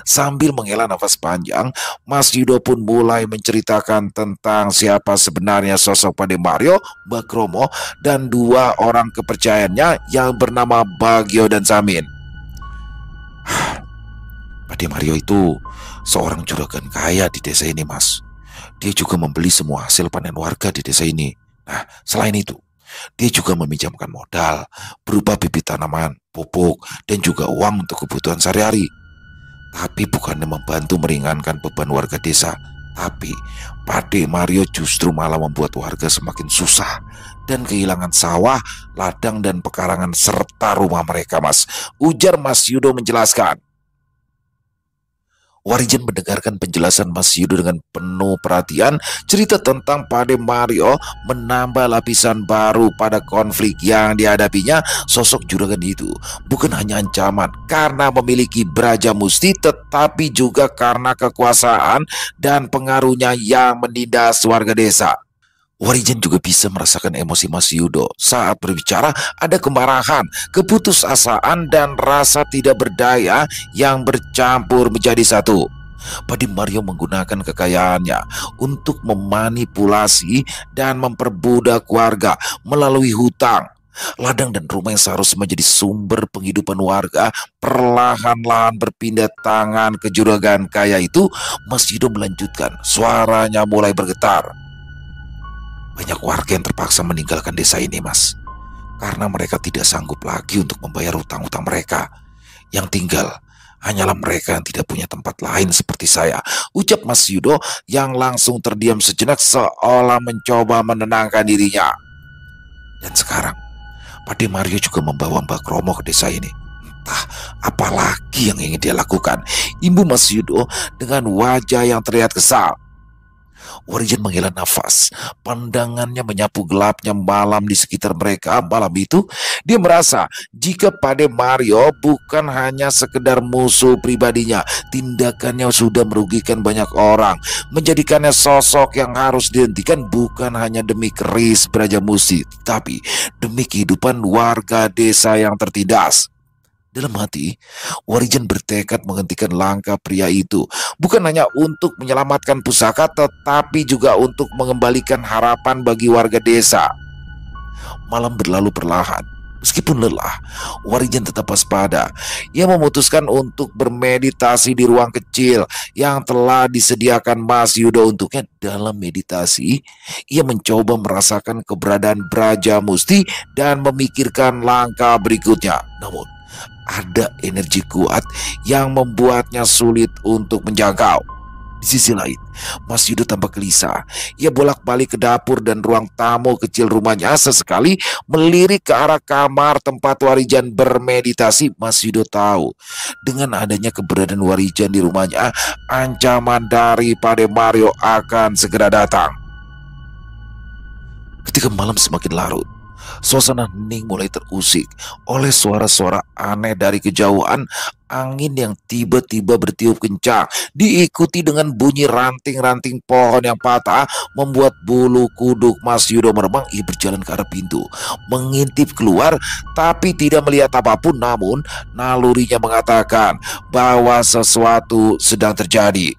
Sambil menghela nafas panjang, Mas Yudo pun mulai menceritakan tentang siapa sebenarnya sosok Pademario, Mbah Kromo, dan dua orang kepercayaannya yang bernama Bagio dan Samin. "Pademario itu seorang juragan kaya di desa ini, Mas. Dia juga membeli semua hasil panen warga di desa ini. Nah, selain itu, dia juga meminjamkan modal berupa bibit tanaman, pupuk, dan juga uang untuk kebutuhan sehari-hari. Tapi bukannya membantu meringankan beban warga desa, tapi Pademario justru malah membuat warga semakin susah dan kehilangan sawah, ladang, dan pekarangan serta rumah mereka, Mas," ujar Mas Yudo menjelaskan. Warijan mendengarkan penjelasan Mas Yudo dengan penuh perhatian. Cerita tentang Pademario menambah lapisan baru pada konflik yang dihadapinya. Sosok juragan itu bukan hanya ancaman karena memiliki Braja Musti, tetapi juga karena kekuasaan dan pengaruhnya yang menindas warga desa. Warijan juga bisa merasakan emosi Mas Yudo saat berbicara. Ada kemarahan, keputusasaan, dan rasa tidak berdaya yang bercampur menjadi satu. Padi Mario menggunakan kekayaannya untuk memanipulasi dan memperbudak warga melalui hutang. Ladang dan rumah yang seharusnya menjadi sumber penghidupan warga perlahan-lahan berpindah tangan ke juragan kaya itu. Mas Yudo melanjutkan, suaranya mulai bergetar. Banyak warga yang terpaksa meninggalkan desa ini, Mas, karena mereka tidak sanggup lagi untuk membayar hutang-hutang mereka. Yang tinggal hanyalah mereka yang tidak punya tempat lain seperti saya, ucap Mas Yudo yang langsung terdiam sejenak seolah mencoba menenangkan dirinya. Dan sekarang Pade Mario juga membawa Mbak Kromo ke desa ini. Entah apalagi yang ingin dia lakukan, imbu Mas Yudo dengan wajah yang terlihat kesal. Warijan menghela nafas, pandangannya menyapu gelapnya malam di sekitar mereka. Malam itu dia merasa jika Pade Mario bukan hanya sekedar musuh pribadinya, tindakannya sudah merugikan banyak orang, menjadikannya sosok yang harus dihentikan bukan hanya demi keris Brajamusti, tapi demi kehidupan warga desa yang tertindas. Dalam hati, Warijan bertekad menghentikan langkah pria itu, bukan hanya untuk menyelamatkan pusaka, tetapi juga untuk mengembalikan harapan bagi warga desa. Malam berlalu perlahan. Meskipun lelah, Warijan tetap waspada. Ia memutuskan untuk bermeditasi di ruang kecil yang telah disediakan Mas Yudo untuknya. Dalam meditasi, ia mencoba merasakan keberadaan Brajamusti dan memikirkan langkah berikutnya. Namun, ada energi kuat yang membuatnya sulit untuk menjangkau. Di sisi lain, Mas Yudo tampak gelisah. Ia bolak-balik ke dapur dan ruang tamu kecil rumahnya. Sesekali melirik ke arah kamar tempat Warijan bermeditasi. Mas Yudo tahu dengan adanya keberadaan Warijan di rumahnya, ancaman dari Pade Mario akan segera datang. Ketika malam semakin larut, suasana hening mulai terusik oleh suara-suara aneh dari kejauhan. Angin yang tiba-tiba bertiup kencang diikuti dengan bunyi ranting-ranting pohon yang patah membuat bulu kuduk Mas Yudo meremang. Ia berjalan ke arah pintu, mengintip keluar tapi tidak melihat apapun. Namun nalurinya mengatakan bahwa sesuatu sedang terjadi.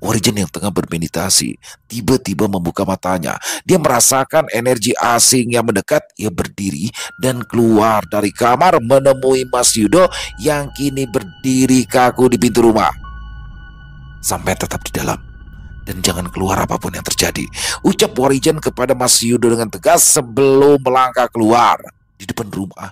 Warijan yang tengah bermeditasi tiba-tiba membuka matanya. Dia merasakan energi asing yang mendekat. Ia berdiri dan keluar dari kamar menemui Mas Yudo yang kini berdiri kaku di pintu rumah. Sampai tetap di dalam dan jangan keluar apapun yang terjadi, ucap Warijan kepada Mas Yudo dengan tegas sebelum melangkah keluar. Di depan rumah,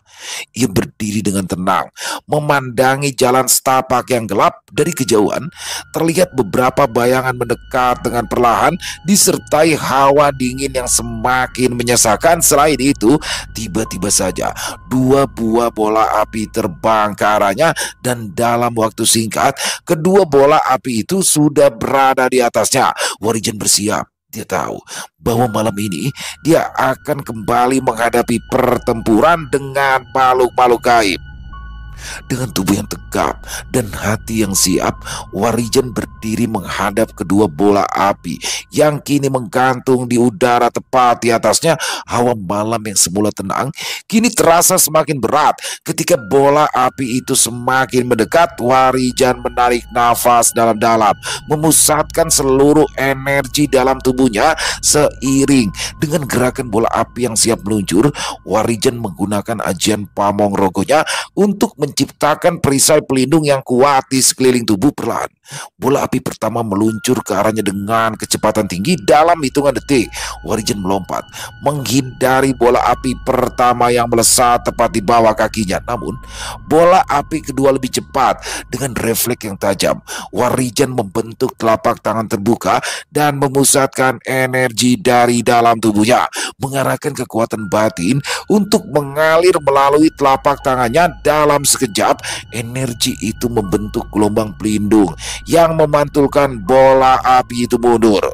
ia berdiri dengan tenang, memandangi jalan setapak yang gelap. Dari kejauhan, terlihat beberapa bayangan mendekat dengan perlahan, disertai hawa dingin yang semakin menyesakan. Selain itu, tiba-tiba saja dua buah bola api terbang ke arahnya, dan dalam waktu singkat, kedua bola api itu sudah berada di atasnya. Warijan bersiap. Dia tahu bahwa malam ini dia akan kembali menghadapi pertempuran dengan makhluk-makhluk gaib. Dengan tubuh yang tegap dan hati yang siap, Warijan berdiri menghadap kedua bola api yang kini menggantung di udara tepat di atasnya. Hawa malam yang semula tenang kini terasa semakin berat. Ketika bola api itu semakin mendekat, Warijan menarik nafas dalam-dalam, memusatkan seluruh energi dalam tubuhnya. Seiring dengan gerakan bola api yang siap meluncur, Warijan menggunakan ajian pamong rogonya untuk menciptakan perisai pelindung yang kuat di sekeliling tubuh. Perlahan, bola api pertama meluncur ke arahnya dengan kecepatan tinggi. Dalam hitungan detik, Warijan melompat menghindari bola api pertama yang melesat tepat di bawah kakinya. Namun, bola api kedua lebih cepat. Dengan refleks yang tajam, Warijan membentuk telapak tangan terbuka dan memusatkan energi dari dalam tubuhnya, mengarahkan kekuatan batin untuk mengalir melalui telapak tangannya. Dalam sekejap, energi itu membentuk gelombang pelindung yang memantulkan bola api itu mundur.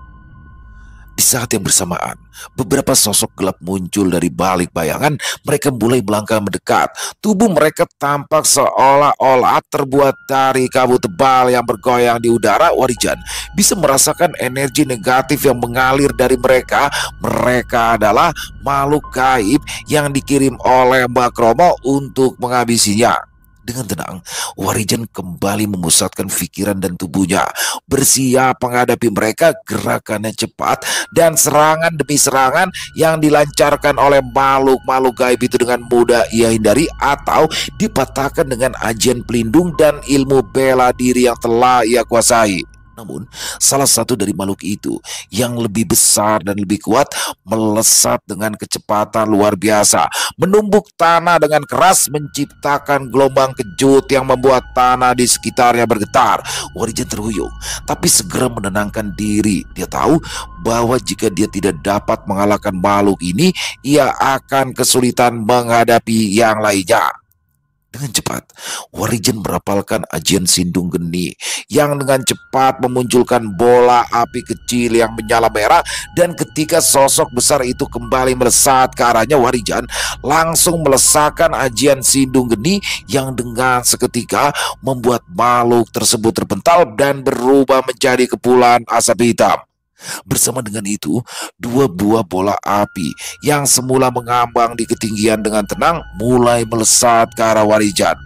Di saat yang bersamaan, beberapa sosok gelap muncul dari balik bayangan. Mereka mulai melangkah mendekat. Tubuh mereka tampak seolah-olah terbuat dari kabut tebal yang bergoyang di udara. Warijan bisa merasakan energi negatif yang mengalir dari mereka. Mereka adalah makhluk gaib yang dikirim oleh Mbak Kromo untuk menghabisinya. Dengan tenang, Warijan kembali memusatkan pikiran dan tubuhnya, bersiap menghadapi mereka. Gerakannya cepat dan serangan demi serangan yang dilancarkan oleh makhluk-makhluk gaib itu dengan mudah ia hindari atau dipatahkan dengan ajian pelindung dan ilmu bela diri yang telah ia kuasai. Namun, salah satu dari makhluk itu yang lebih besar dan lebih kuat melesat dengan kecepatan luar biasa, menumbuk tanah dengan keras, menciptakan gelombang kejut yang membuat tanah di sekitarnya bergetar. Warijan terhuyung, tapi segera menenangkan diri. Dia tahu bahwa jika dia tidak dapat mengalahkan makhluk ini, ia akan kesulitan menghadapi yang lainnya. Dengan cepat, Warijan merapalkan ajian Sindung Geni yang dengan cepat memunculkan bola api kecil yang menyala merah, dan ketika sosok besar itu kembali melesat ke arahnya, Warijan langsung melesakkan ajian Sindung Geni yang dengan seketika membuat makhluk tersebut terpental dan berubah menjadi kepulan asap hitam. Bersama dengan itu, dua buah bola api yang semula mengambang di ketinggian dengan tenang mulai melesat ke arah Warijan.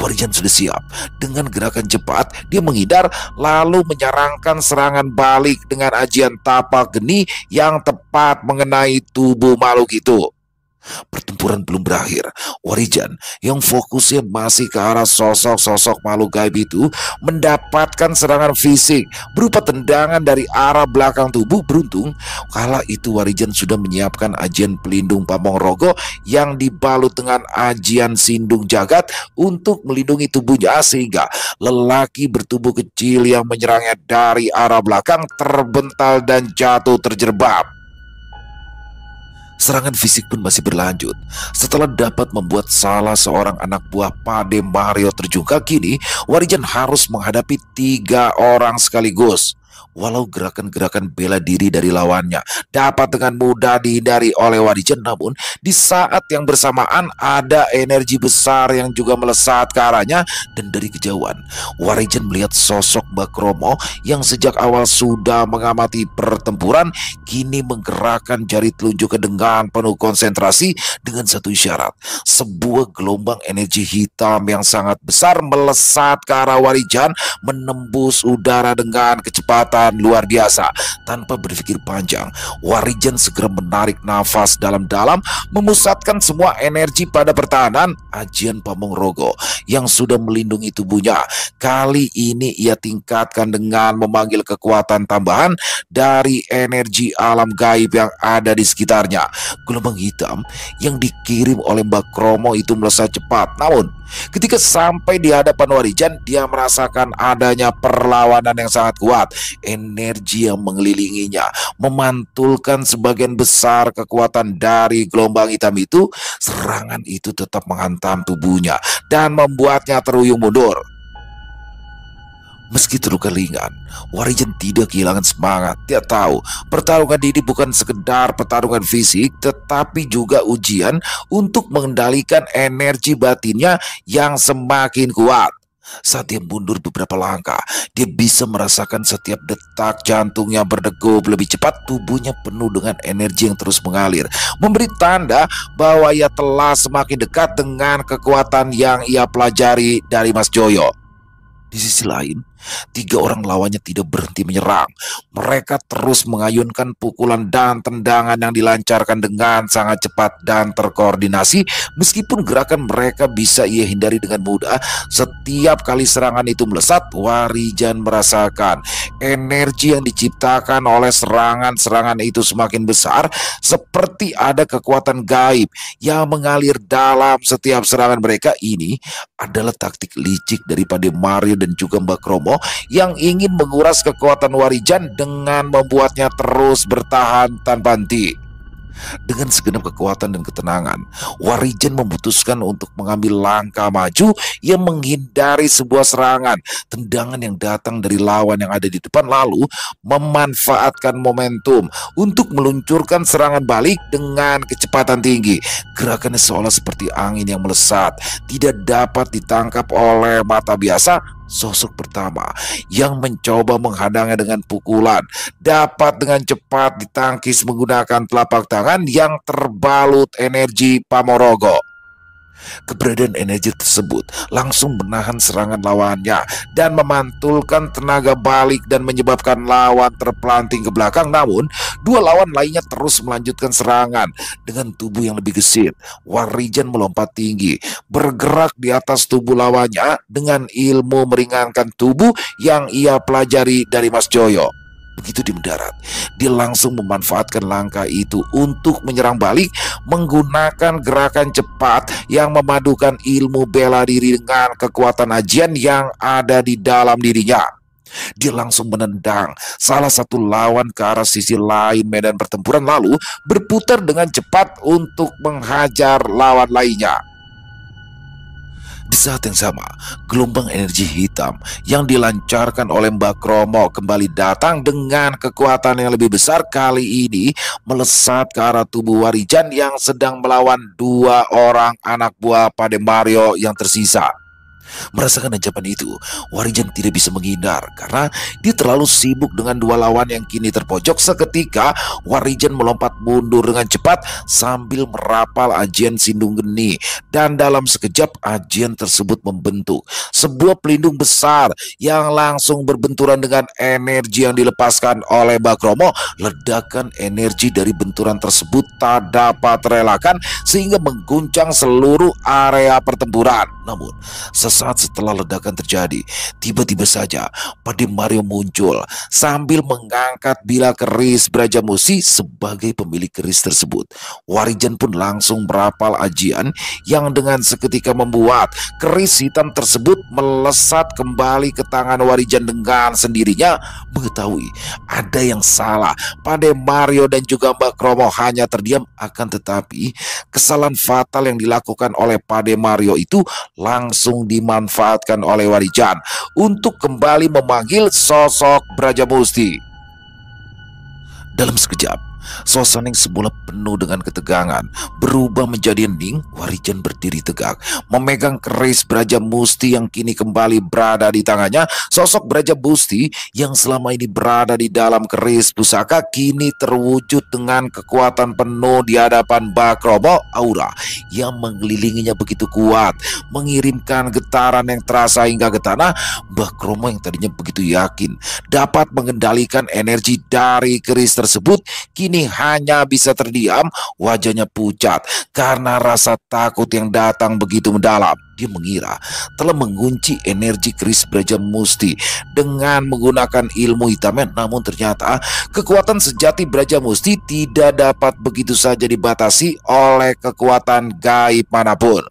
Warijan sudah siap. Dengan gerakan cepat, dia menghindar lalu menyerangkan serangan balik dengan ajian tapak geni yang tepat mengenai tubuh makhluk itu. Pertempuran belum berakhir. Warijan yang fokusnya masih ke arah sosok-sosok makhluk gaib itu mendapatkan serangan fisik berupa tendangan dari arah belakang tubuh. Beruntung kala itu Warijan sudah menyiapkan ajian pelindung Pamongrogo yang dibalut dengan ajian Sindung Jagat untuk melindungi tubuhnya, sehingga lelaki bertubuh kecil yang menyerangnya dari arah belakang terbental dan jatuh terjerbab. Serangan fisik pun masih berlanjut. Setelah dapat membuat salah seorang anak buah Pade Mario terjungkak, kini Warijan harus menghadapi 3 orang sekaligus. Walau gerakan-gerakan bela diri dari lawannya dapat dengan mudah dihindari oleh Warijan, namun di saat yang bersamaan ada energi besar yang juga melesat ke arahnya, dan dari kejauhan Warijan melihat sosok Mbak Kromo yang sejak awal sudah mengamati pertempuran kini menggerakkan jari telunjuknya dengan penuh konsentrasi. Dengan satu isyarat, sebuah gelombang energi hitam yang sangat besar melesat ke arah Warijan, menembus udara dengan kecepatan luar biasa. Tanpa berpikir panjang, Warijan segera menarik nafas dalam-dalam, memusatkan semua energi pada pertahanan ajian Pamongrogo yang sudah melindungi tubuhnya. Kali ini ia tingkatkan dengan memanggil kekuatan tambahan dari energi alam gaib yang ada di sekitarnya. Gelombang hitam yang dikirim oleh Mbak Kromo itu melesat cepat, namun ketika sampai di hadapan Warijan, dia merasakan adanya perlawanan yang sangat kuat. Energi yang mengelilinginya memantulkan sebagian besar kekuatan dari gelombang hitam itu. Serangan itu tetap menghantam tubuhnya dan membuatnya terhuyung mundur. Meski terluka ringan, Warijan tidak kehilangan semangat. Dia tahu pertarungan ini bukan sekedar pertarungan fisik, tetapi juga ujian untuk mengendalikan energi batinnya yang semakin kuat. Saat dia mundur beberapa langkah, dia bisa merasakan setiap detak jantungnya berdegup lebih cepat. Tubuhnya penuh dengan energi yang terus mengalir, memberi tanda bahwa ia telah semakin dekat dengan kekuatan yang ia pelajari dari Mas Joyo. Di sisi lain, 3 orang lawannya tidak berhenti menyerang. Mereka terus mengayunkan pukulan dan tendangan yang dilancarkan dengan sangat cepat dan terkoordinasi. Meskipun gerakan mereka bisa ia hindari dengan mudah, setiap kali serangan itu melesat, Warijan merasakan energi yang diciptakan oleh serangan-serangan itu semakin besar, seperti ada kekuatan gaib yang mengalir dalam setiap serangan mereka. Ini adalah taktik licik daripada Mario dan juga Mbak Kromo yang ingin menguras kekuatan Warijan dengan membuatnya terus bertahan tanpa henti. Dengan segenap kekuatan dan ketenangan, Warijan memutuskan untuk mengambil langkah maju yang menghindari sebuah serangan tendangan yang datang dari lawan yang ada di depan, lalu memanfaatkan momentum untuk meluncurkan serangan balik dengan kecepatan tinggi. Gerakannya seolah seperti angin yang melesat, tidak dapat ditangkap oleh mata biasa. Sosok pertama yang mencoba menghadangnya dengan pukulan dapat dengan cepat ditangkis menggunakan telapak tangan yang terbalut energi Pamongrogo. Keberadaan energi tersebut langsung menahan serangan lawannya dan memantulkan tenaga balik dan menyebabkan lawan terpelanting ke belakang. Namun dua lawan lainnya terus melanjutkan serangan dengan tubuh yang lebih gesit. Warijan melompat tinggi, bergerak di atas tubuh lawannya dengan ilmu meringankan tubuh yang ia pelajari dari Mas Joyo. Begitu di mendarat, dia langsung memanfaatkan langkah itu untuk menyerang balik menggunakan gerakan cepat yang memadukan ilmu bela diri dengan kekuatan ajian yang ada di dalam dirinya. Dia langsung menendang salah satu lawan ke arah sisi lain medan pertempuran, lalu berputar dengan cepat untuk menghajar lawan lainnya. Di saat yang sama, gelombang energi hitam yang dilancarkan oleh Mbak Kromo kembali datang dengan kekuatan yang lebih besar. Kali ini melesat ke arah tubuh Warijan yang sedang melawan dua orang anak buah Pademario yang tersisa. Merasakan ancaman itu, Warijan tidak bisa menghindar karena dia terlalu sibuk dengan dua lawan yang kini terpojok. Seketika Warijan melompat mundur dengan cepat sambil merapal ajian Sindung Geni, dan dalam sekejap ajian tersebut membentuk sebuah pelindung besar yang langsung berbenturan dengan energi yang dilepaskan oleh Mbak Kromo. Ledakan energi dari benturan tersebut tak dapat terelakkan sehingga mengguncang seluruh area pertempuran. Namun sesaat setelah ledakan terjadi, tiba-tiba saja Pademario muncul sambil mengangkat bilah keris Brajamusti sebagai pemilik keris tersebut. Warijan pun langsung merapal ajian yang dengan seketika membuat keris hitam tersebut melesat kembali ke tangan Warijan dengan sendirinya. Mengetahui ada yang salah, Pademario dan juga Mbak Kromo hanya terdiam. Akan tetapi kesalahan fatal yang dilakukan oleh Pademario itu langsung dimanfaatkan oleh Warijan untuk kembali memanggil sosok Brajamusti. Dalam sekejap, suasana yang semula penuh dengan ketegangan berubah menjadi hening. Warijan berdiri tegak, memegang keris Brajamusti yang kini kembali berada di tangannya. Sosok Brajamusti yang selama ini berada di dalam keris pusaka kini terwujud dengan kekuatan penuh di hadapan Mbak Kromo. Aura yang mengelilinginya begitu kuat, mengirimkan getaran yang terasa hingga ke tanah. Mbak Kromo yang tadinya begitu yakin dapat mengendalikan energi dari keris tersebut kini hanya bisa terdiam. Wajahnya pucat karena rasa takut yang datang begitu mendalam. Dia mengira telah mengunci energi keris Brajamusti dengan menggunakan ilmu hitamnya, namun ternyata kekuatan sejati Brajamusti tidak dapat begitu saja dibatasi oleh kekuatan gaib manapun.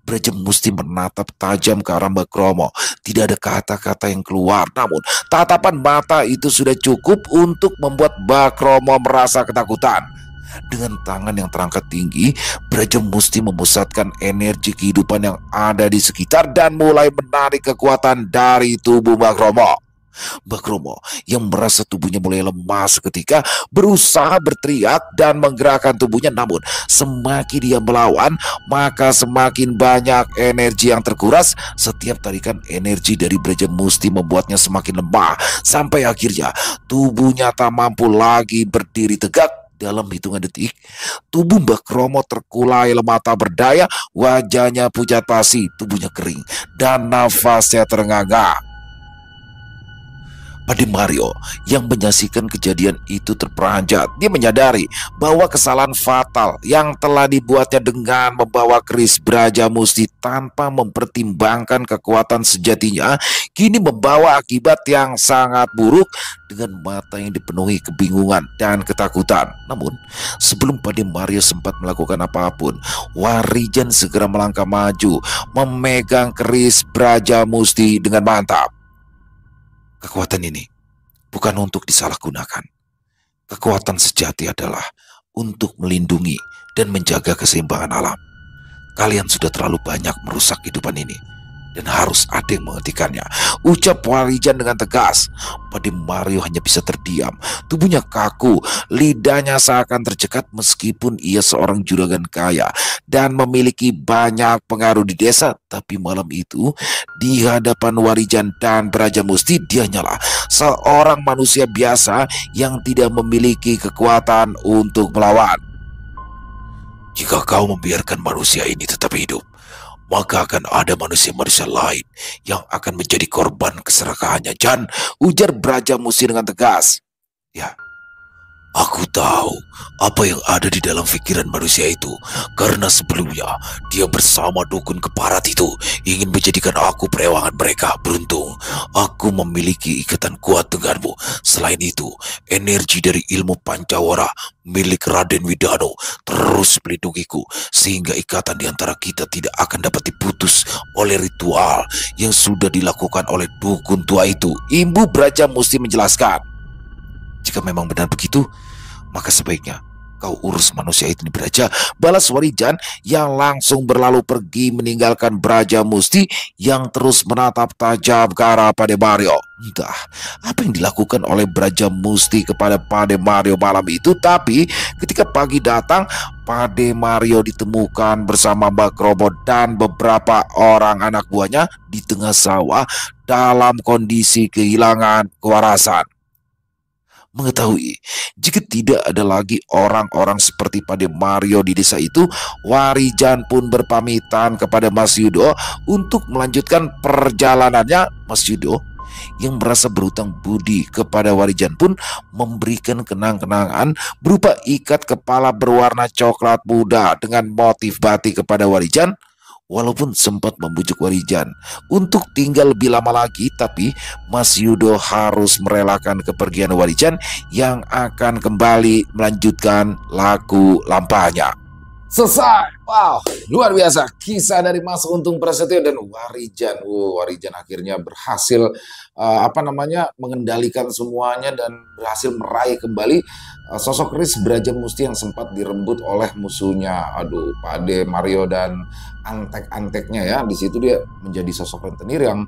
Brajamusti menatap tajam ke arah Mbak Kromo. Tidak ada kata-kata yang keluar, namun tatapan mata itu sudah cukup untuk membuat Mbak Kromo merasa ketakutan. Dengan tangan yang terangkat tinggi, Brajamusti memusatkan energi kehidupan yang ada di sekitar dan mulai menarik kekuatan dari tubuh Mbak Kromo. Mbak Kromo yang merasa tubuhnya mulai lemah seketika berusaha berteriak dan menggerakkan tubuhnya, namun semakin dia melawan maka semakin banyak energi yang terkuras. Setiap tarikan energi dari Brajamusti membuatnya semakin lemah sampai akhirnya tubuhnya tak mampu lagi berdiri tegak. Dalam hitungan detik, tubuh Mbak Kromo terkulai lemah tak berdaya. Wajahnya pucat pasi, tubuhnya kering dan nafasnya terengah-engah. Pademario yang menyaksikan kejadian itu terperanjat. Dia menyadari bahwa kesalahan fatal yang telah dibuatnya dengan membawa keris Brajamusti tanpa mempertimbangkan kekuatan sejatinya kini membawa akibat yang sangat buruk. Dengan mata yang dipenuhi kebingungan dan ketakutan, namun sebelum Pademario sempat melakukan apapun, Warijan segera melangkah maju, memegang keris Brajamusti dengan mantap. Kekuatan ini bukan untuk disalahgunakan. Kekuatan sejati adalah untuk melindungi dan menjaga keseimbangan alam. Kalian sudah terlalu banyak merusak kehidupan ini dan harus ada yang menghentikannya, ucap Warijan dengan tegas. Pademario hanya bisa terdiam. Tubuhnya kaku, lidahnya seakan tercekat. Meskipun ia seorang juragan kaya dan memiliki banyak pengaruh di desa, tapi malam itu di hadapan Warijan dan Brajamusti dia hanyalah seorang manusia biasa yang tidak memiliki kekuatan untuk melawan. Jika kau membiarkan manusia ini tetap hidup, maka akan ada manusia-manusia lain yang akan menjadi korban keserakahannya. Jan, ujar Brajamusti dengan tegas. Ya, aku tahu apa yang ada di dalam pikiran manusia itu, karena sebelumnya dia bersama dukun keparat itu ingin menjadikan aku perewangan mereka. Beruntung aku memiliki ikatan kuat denganmu. Selain itu, energi dari ilmu Pancawara milik Raden Widano terus melindungiku, sehingga ikatan di antara kita tidak akan dapat diputus oleh ritual yang sudah dilakukan oleh dukun tua itu. Imbu Brajamusti menjelaskan. Jika memang benar begitu, maka sebaiknya kau urus manusia itu nih Braja, balas Warijan yang langsung berlalu pergi meninggalkan Brajamusti yang terus menatap tajam ke arah Pademario. Entah apa yang dilakukan oleh Brajamusti kepada Pademario malam itu, tapi ketika pagi datang, Pademario ditemukan bersama Bakrobo dan beberapa orang anak buahnya di tengah sawah dalam kondisi kehilangan kewarasan. Mengetahui jika tidak ada lagi orang-orang seperti Pademario di desa itu, Warijan pun berpamitan kepada Mas Yudo untuk melanjutkan perjalanannya. Mas Yudo yang merasa berutang budi kepada Warijan pun memberikan kenang-kenangan berupa ikat kepala berwarna coklat muda dengan motif batik kepada Warijan. Walaupun sempat membujuk Warijan untuk tinggal lebih lama lagi, tapi Mas Yudo harus merelakan kepergian Warijan yang akan kembali melanjutkan laku lampahnya. Selesai. Wow, luar biasa kisah dari Mas Untung Prasetyo dan Warijan. Warijan akhirnya berhasil mengendalikan semuanya dan berhasil meraih kembali sosok Riz Brajamusti yang sempat direbut oleh musuhnya. Aduh, Pademario dan antek-anteknya ya. Di situ dia menjadi sosok rentenir yang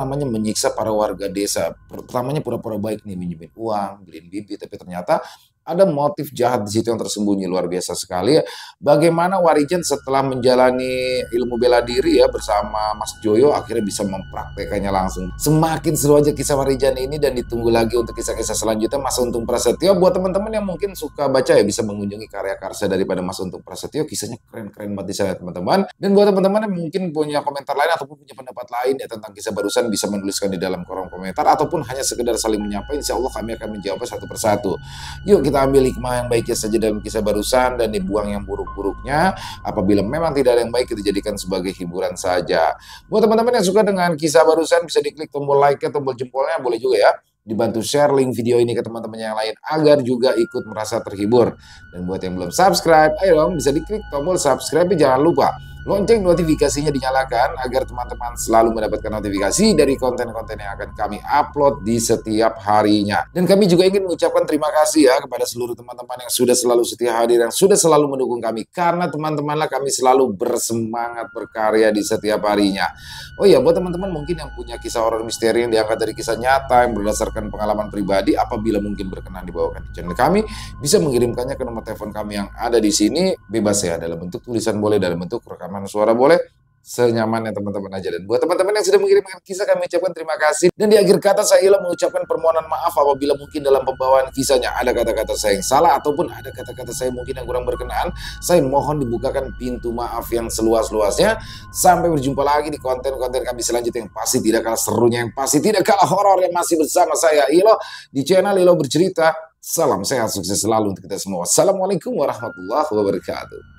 menyiksa para warga desa. Pertamanya pura-pura baik nih, minjemin uang, beliin bibit, tapi ternyata ada motif jahat di situ yang tersembunyi. Luar biasa sekali ya. Bagaimana Warijan setelah menjalani ilmu bela diri ya bersama Mas Joyo akhirnya bisa mempraktekannya langsung. Semakin seru aja kisah Warijan ini dan ditunggu lagi untuk kisah-kisah selanjutnya Mas Untung Prasetyo. Buat teman-teman yang mungkin suka baca ya bisa mengunjungi karya karsa daripada Mas Untung Prasetyo. Kisahnya keren-keren banget di sana teman-teman. Dan buat teman-teman yang mungkin punya komentar lain ataupun punya pendapat lain ya tentang kisah barusan bisa menuliskan di dalam kolom komentar ataupun hanya sekedar saling menyapa. Insya Allah kami akan menjawabnya satu persatu. Yuk kita ambil hikmah yang baiknya saja dalam kisah barusan dan dibuang yang buruk-buruknya. Apabila memang tidak ada yang baik, kita jadikan sebagai hiburan saja. Buat teman-teman yang suka dengan kisah barusan bisa diklik tombol like-nya, tombol jempolnya, boleh juga ya dibantu share link video ini ke teman-teman yang lain agar juga ikut merasa terhibur. Dan buat yang belum subscribe, ayo dong bisa diklik tombol subscribe, jangan lupa lonceng notifikasinya dinyalakan agar teman-teman selalu mendapatkan notifikasi dari konten-konten yang akan kami upload di setiap harinya. Dan kami juga ingin mengucapkan terima kasih ya kepada seluruh teman-teman yang sudah selalu setia hadir, yang sudah selalu mendukung kami. Karena teman-temanlah kami selalu bersemangat berkarya di setiap harinya. Oh iya, buat teman-teman mungkin yang punya kisah horor misteri yang diangkat dari kisah nyata yang berdasarkan pengalaman pribadi, apabila mungkin berkenan dibawakan di channel kami, bisa mengirimkannya ke nomor telepon kami yang ada di sini. Bebas ya, dalam bentuk tulisan boleh, dalam bentuk rekaman suara boleh, senyamannya teman-teman aja. Dan buat teman-teman yang sudah mengirimkan kisah, kami ucapkan terima kasih. Dan di akhir kata saya Ilo mengucapkan permohonan maaf apabila mungkin dalam pembawaan kisahnya ada kata-kata saya yang salah ataupun ada kata-kata saya mungkin yang kurang berkenan. Saya mohon dibukakan pintu maaf yang seluas-luasnya. Sampai berjumpa lagi di konten-konten kami selanjutnya yang pasti tidak kalah serunya, yang pasti tidak kalah horor, yang masih bersama saya Ilo di channel Ilo Bercerita. Salam sehat, sukses selalu untuk kita semua. Assalamualaikum warahmatullahi wabarakatuh.